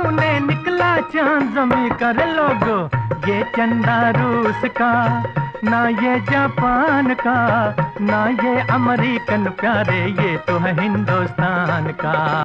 छूने निकला चांद जमी कर लोगो, ये चंदा रूस का ना ये जापान का, ना ये अमेरिकन प्यारे, ये तो है हिंदुस्तान का।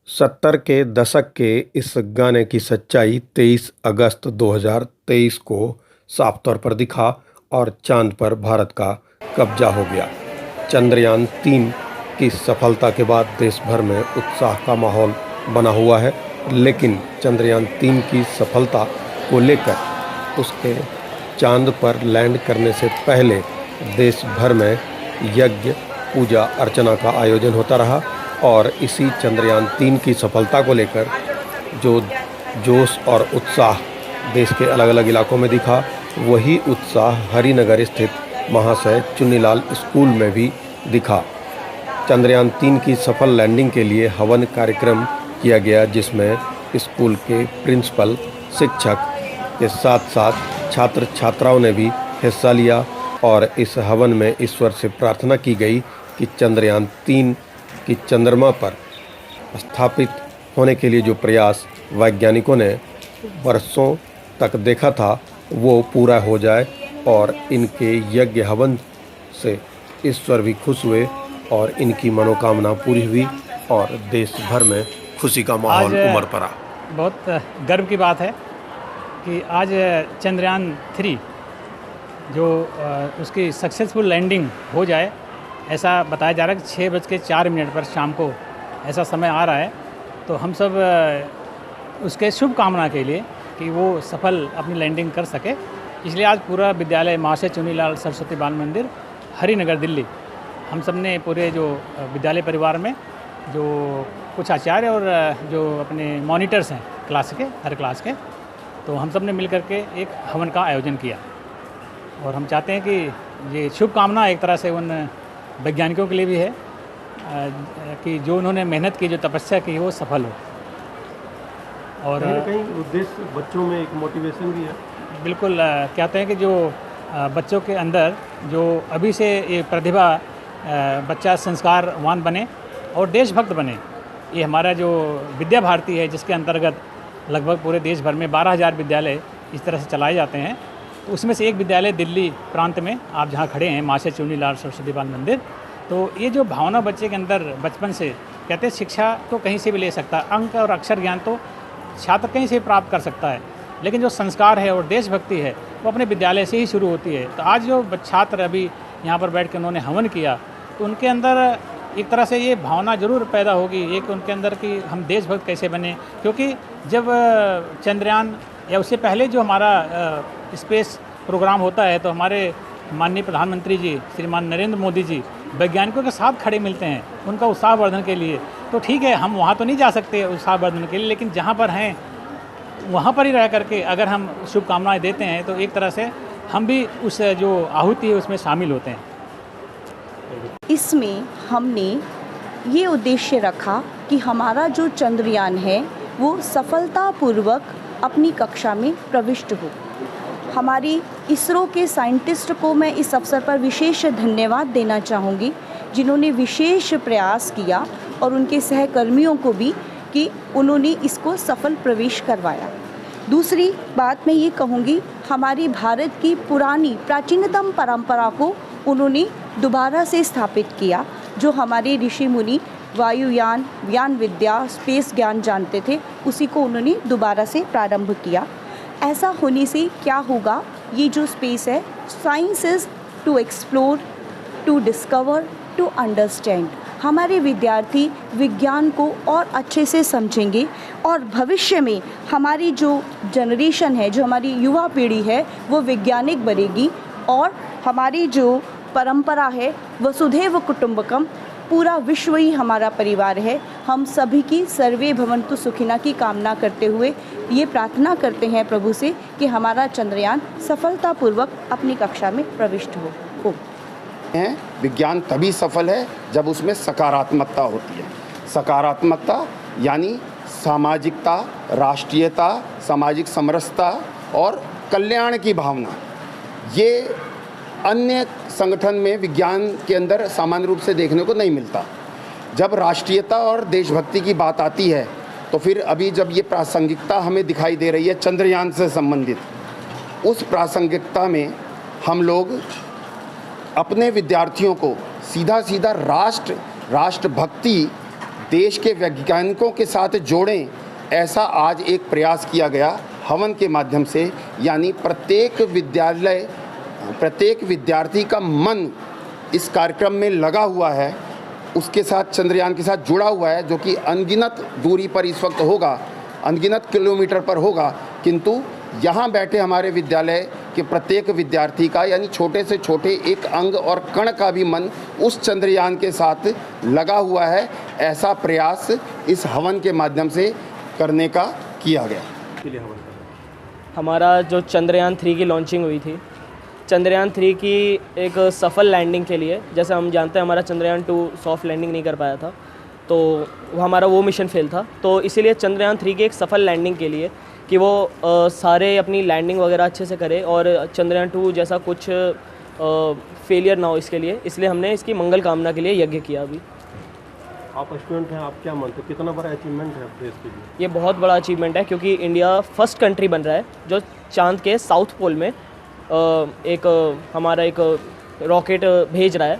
70 के दशक के इस गाने की सच्चाई 23 अगस्त 2023 को साफ तौर पर दिखा और चांद पर भारत का कब्जा हो गया। चंद्रयान 3 की सफलता के बाद देश भर में उत्साह का माहौल बना हुआ है, लेकिन चंद्रयान 3 की सफलता को लेकर उसके चांद पर लैंड करने से पहले देश भर में यज्ञ, पूजा अर्चना का आयोजन होता रहा और इसी चंद्रयान 3 की सफलता को लेकर जो जोश और उत्साह देश के अलग अलग इलाकों में दिखा, वही उत्साह हरिनगर स्थित महाशय चुन्नीलाल स्कूल में भी दिखा। चंद्रयान 3 की सफल लैंडिंग के लिए हवन कार्यक्रम किया गया, जिसमें स्कूल के प्रिंसिपल, शिक्षक के साथ साथ छात्र छात्राओं ने भी हिस्सा लिया और इस हवन में ईश्वर से प्रार्थना की गई कि चंद्रयान 3 की चंद्रमा पर स्थापित होने के लिए जो प्रयास वैज्ञानिकों ने वर्षों तक देखा था वो पूरा हो जाए और इनके यज्ञ हवन से ईश्वर भी खुश हुए और इनकी मनोकामना पूरी हुई और देश भर में खुशी का माहौल उमड़ पड़ा। बहुत गर्व की बात है कि आज चंद्रयान 3 जो उसकी सक्सेसफुल लैंडिंग हो जाए, ऐसा बताया जा रहा है कि 6:04 पर शाम को ऐसा समय आ रहा है। तो हम सब उसके शुभ कामना के लिए कि वो सफल अपनी लैंडिंग कर सके, इसलिए आज पूरा विद्यालय महाशय चुन्नीलाल सरस्वती बाल मंदिर हरिनगर दिल्ली, हम सब ने पूरे जो विद्यालय परिवार में जो कुछ आचार्य और जो अपने मॉनिटर्स हैं क्लास के, हर क्लास के, तो हम सब ने मिल करके एक हवन का आयोजन किया। और हम चाहते हैं कि ये शुभकामना एक तरह से उन वैज्ञानिकों के लिए भी है कि जो उन्होंने मेहनत की, जो तपस्या की, वो सफल हो। और कहीं उद्देश्य बच्चों में एक मोटिवेशन भी है। बिल्कुल कहते हैं कि जो बच्चों के अंदर जो अभी से ये प्रतिभा, बच्चा संस्कारवान बने और देशभक्त बने। ये हमारा जो विद्या भारती है, जिसके अंतर्गत लगभग पूरे देश भर में 12,000 विद्यालय इस तरह से चलाए जाते हैं, तो उसमें से एक विद्यालय दिल्ली प्रांत में आप जहाँ खड़े हैं, महाशय चुन्नीलाल सरस्वती बाल मंदिर, तो ये जो भावना बच्चे के अंदर बचपन से, कहते हैं शिक्षा तो कहीं से भी ले सकता है, अंक और अक्षर ज्ञान तो छात्र कहीं से प्राप्त कर सकता है, लेकिन जो संस्कार है और देशभक्ति है वो अपने विद्यालय से ही शुरू होती है। तो आज जो छात्र अभी यहाँ पर बैठ के उन्होंने हवन किया, तो उनके अंदर एक तरह से ये भावना जरूर पैदा होगी, एक उनके अंदर कि हम देशभक्त कैसे बने। क्योंकि जब चंद्रयान या उससे पहले जो हमारा स्पेस प्रोग्राम होता है, तो हमारे माननीय प्रधानमंत्री जी श्रीमान नरेंद्र मोदी जी वैज्ञानिकों के साथ खड़े मिलते हैं उनका उत्साहवर्धन के लिए। तो ठीक है, हम वहाँ तो नहीं जा सकते उत्साहवर्धन के लिए, लेकिन जहाँ पर हैं वहाँ पर ही रह करके अगर हम शुभकामनाएँ देते हैं तो एक तरह से हम भी उस जो आहुति है उसमें शामिल होते हैं। इसमें हमने ये उद्देश्य रखा कि हमारा जो चंद्रयान है वो सफलतापूर्वक अपनी कक्षा में प्रविष्ट हो। हमारी इसरो के साइंटिस्ट को मैं इस अवसर पर विशेष धन्यवाद देना चाहूँगी, जिन्होंने विशेष प्रयास किया, और उनके सहकर्मियों को भी कि उन्होंने इसको सफल प्रवेश करवाया। दूसरी बात मैं ये कहूँगी, हमारी भारत की पुरानी प्राचीनतम परंपरा को उन्होंने दोबारा से स्थापित किया। जो हमारे ऋषि मुनि वायुयान, ज्ञान विद्या, स्पेस ज्ञान जानते थे, उसी को उन्होंने दोबारा से प्रारंभ किया। ऐसा होने से क्या होगा, ये जो स्पेस है, science is to explore, to discover, to understand. हमारे विद्यार्थी विज्ञान को और अच्छे से समझेंगे और भविष्य में हमारी जो जनरेशन है, जो हमारी युवा पीढ़ी है, वो वैज्ञानिक बनेगी। और हमारी जो परंपरा है वसुधैव कुटुंबकम, पूरा विश्व ही हमारा परिवार है। हम सभी की सर्वे भवन्तु सुखिना की कामना करते हुए ये प्रार्थना करते हैं प्रभु से कि हमारा चंद्रयान सफलतापूर्वक अपनी कक्षा में प्रविष्ट हो। विज्ञान तभी सफल है जब उसमें सकारात्मकता होती है। सकारात्मकता यानी सामाजिकता, राष्ट्रीयता, सामाजिक समरसता और कल्याण की भावना। ये अन्य संगठन में विज्ञान के अंदर सामान्य रूप से देखने को नहीं मिलता। जब राष्ट्रीयता और देशभक्ति की बात आती है तो फिर अभी जब ये प्रासंगिकता हमें दिखाई दे रही है चंद्रयान से संबंधित, उस प्रासंगिकता में हम लोग अपने विद्यार्थियों को सीधा सीधा राष्ट्रभक्ति, देश के वैज्ञानिकों के साथ जोड़ें, ऐसा आज एक प्रयास किया गया हवन के माध्यम से। यानी प्रत्येक विद्यार्थी का मन इस कार्यक्रम में लगा हुआ है, उसके साथ चंद्रयान के साथ जुड़ा हुआ है, जो कि अनगिनत दूरी पर इस वक्त होगा, अनगिनत किलोमीटर पर होगा, किंतु यहाँ बैठे हमारे विद्यालय के प्रत्येक विद्यार्थी का, यानी छोटे से छोटे एक अंग और कण का भी मन उस चंद्रयान के साथ लगा हुआ है। ऐसा प्रयास इस हवन के माध्यम से करने का किया गया। हमारा जो चंद्रयान 3 की लॉन्चिंग हुई थी, चंद्रयान 3 की एक सफल लैंडिंग के लिए, जैसे हम जानते हैं हमारा चंद्रयान 2 सॉफ्ट लैंडिंग नहीं कर पाया था, तो हमारा वो मिशन फेल था। तो इसीलिए चंद्रयान 3 की एक सफल लैंडिंग के लिए कि वो सारे अपनी लैंडिंग वगैरह अच्छे से करे और चंद्रयान 2 जैसा कुछ फेलियर ना हो, इसलिए हमने इसकी मंगल कामना के लिए यज्ञ किया। अभी आप स्टूडेंट हैं, आप क्या मानते हैं कितना बड़ा अचीवमेंट है देश के लिए? ये बहुत बड़ा अचीवमेंट है, क्योंकि इंडिया फर्स्ट कंट्री बन रहा है जो चांद के साउथ पोल में हमारा एक रॉकेट भेज रहा है।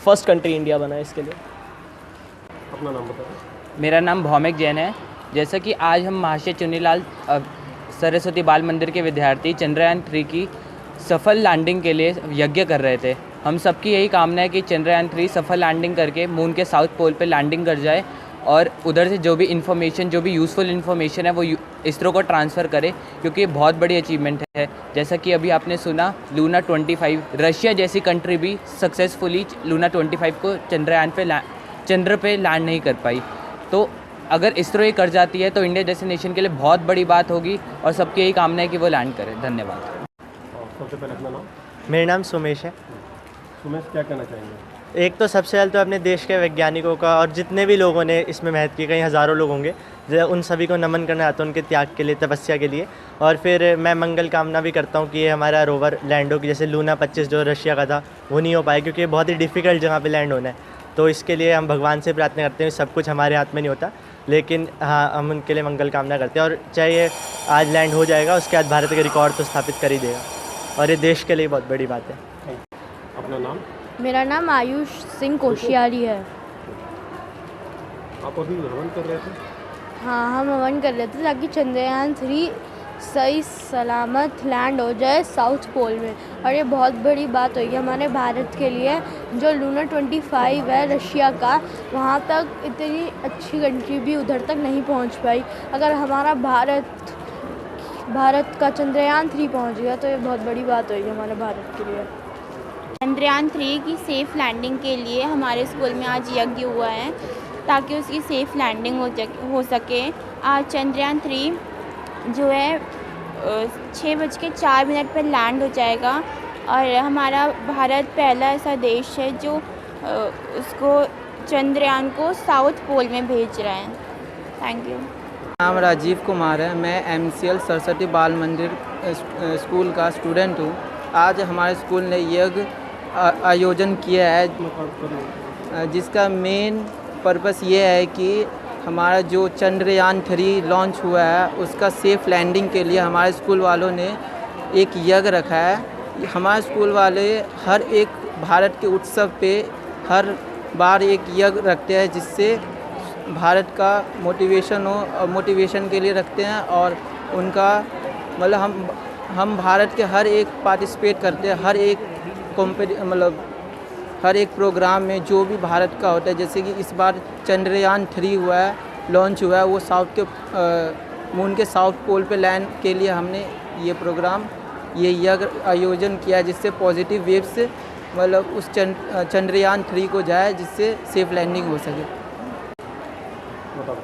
फर्स्ट कंट्री इंडिया बना है इसके लिए। अपना नाम बताओ। मेरा नाम भौमिक जैन है। जैसा कि आज हम महर्षि चुनीलाल सरस्वती बाल मंदिर के विद्यार्थी चंद्रयान 3 की सफल लैंडिंग के लिए यज्ञ कर रहे थे। हम सबकी यही कामना है कि चंद्रयान 3 सफल लैंडिंग करके मून के साउथ पोल पे लैंडिंग कर जाए और उधर से जो भी इन्फॉर्मेशन, जो भी यूज़फुल इन्फॉर्मेशन है वो इसरो को ट्रांसफ़र करे, क्योंकि ये बहुत बड़ी अचीवमेंट है। जैसा कि अभी आपने सुना, लूना 25, रशिया जैसी कंट्री भी सक्सेसफुली लूना 25 को चंद्र पे लैंड नहीं कर पाई। तो अगर इसरो ये कर जाती है तो इंडिया जैसे नेशन के लिए बहुत बड़ी बात होगी और सबकी यही कामना है कि वो लैंड करे। धन्यवाद। सबसे पहले अपना नाम। मेरा नाम सुमेश है। सुमेश, क्या कहना चाहेंगे? एक तो सबसे पहले तो अपने देश के वैज्ञानिकों का और जितने भी लोगों ने इसमें मेहनत की, कई हज़ारों लोग होंगे, उन सभी को नमन करना चाहता हूँ उनके त्याग के लिए, तपस्या के लिए। और फिर मैं मंगल कामना भी करता हूँ कि ये हमारा रोवर लैंड हो, कि जैसे लूना 25 जो रशिया का था वो नहीं हो पाया, क्योंकि बहुत ही डिफ़िकल्ट जगह पे लैंड होना है। तो इसके लिए हम भगवान से प्रार्थना करते हैं। सब कुछ हमारे हाथ में नहीं होता, लेकिन हाँ, हम उनके लिए मंगल कामना करते हैं। और चाहे ये आज लैंड हो जाएगा, उसके बाद भारत का रिकॉर्ड तो स्थापित कर ही देगा, और ये देश के लिए बहुत बड़ी बात है। अपना नाम। मेरा नाम आयुष सिंह कोशियारी है। आप अभी हवन कर रहे थे? हाँ, हम हवन कर रहे थे ताकि चंद्रयान 3 सही सलामत लैंड हो जाए साउथ पोल में, और ये बहुत बड़ी बात होगी हमारे भारत के लिए। जो लूना 25 है रशिया का, वहाँ तक इतनी अच्छी कंट्री भी उधर तक नहीं पहुँच पाई। अगर हमारा भारत का चंद्रयान 3 पहुँच गया तो ये बहुत बड़ी बात होगी हमारे भारत के लिए। चंद्रयान 3 की सेफ़ लैंडिंग के लिए हमारे स्कूल में आज यज्ञ हुआ है ताकि उसकी सेफ़ लैंडिंग हो सके। आज चंद्रयान 3 जो है 6:04 पर लैंड हो जाएगा, और हमारा भारत पहला ऐसा देश है जो उसको चंद्रयान को साउथ पोल में भेज रहा है। Thank you. नाम राजीव कुमार है। मैं MCL सरस्वती बाल मंदिर स्कूल का स्टूडेंट हूँ। आज हमारे स्कूल ने यज्ञ आयोजन किया है, जिसका मेन पर्पस ये है कि हमारा जो चंद्रयान 3 लॉन्च हुआ है उसका सेफ़ लैंडिंग के लिए हमारे स्कूल वालों ने एक यज्ञ रखा है। हमारे स्कूल वाले हर एक भारत के उत्सव पे हर बार एक यज्ञ रखते हैं, जिससे भारत का मोटिवेशन हो, मोटिवेशन के लिए रखते हैं। और उनका मतलब हम भारत के हर एक पार्टिसिपेट करते हैं, हर एक हर एक प्रोग्राम में जो भी भारत का होता है। जैसे कि इस बार चंद्रयान 3 हुआ है, लॉन्च हुआ है, वो साउथ के मून के साउथ पोल पे लैंड के लिए हमने ये प्रोग्राम, ये यज्ञ आयोजन किया, जिससे पॉजिटिव वेव से मतलब उस चंद्रयान 3 को जाए, जिससे सेफ लैंडिंग हो सके।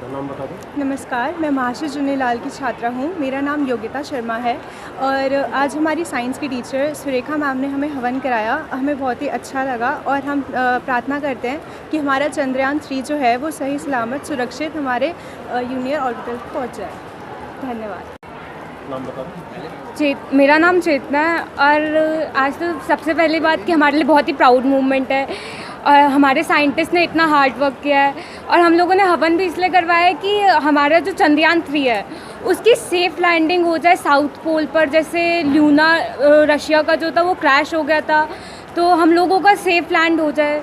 नाम बता दो। नमस्कार, मैं महर्षि चुनीलाल की छात्रा हूँ। मेरा नाम योगिता शर्मा है, और आज हमारी साइंस की टीचर सुरेखा मैम ने हमें हवन कराया। हमें बहुत ही अच्छा लगा, और हम प्रार्थना करते हैं कि हमारा चंद्रयान 3 जो है वो सही सलामत सुरक्षित हमारे यूनियर ऑर्बिटल पहुँच जाए। धन्यवाद। नाम बता दो। मेरा नाम चेतना है, और आज तो सबसे पहली बात कि हमारे लिए बहुत ही प्राउड मूवमेंट है, और हमारे साइंटिस्ट ने इतना हार्ड वर्क किया है। और हम लोगों ने हवन भी इसलिए करवाया है कि हमारा जो चंद्रयान 3 है उसकी सेफ़ लैंडिंग हो जाए साउथ पोल पर। जैसे लूना रशिया का जो था वो क्रैश हो गया था, तो हम लोगों का सेफ़ लैंड हो जाए।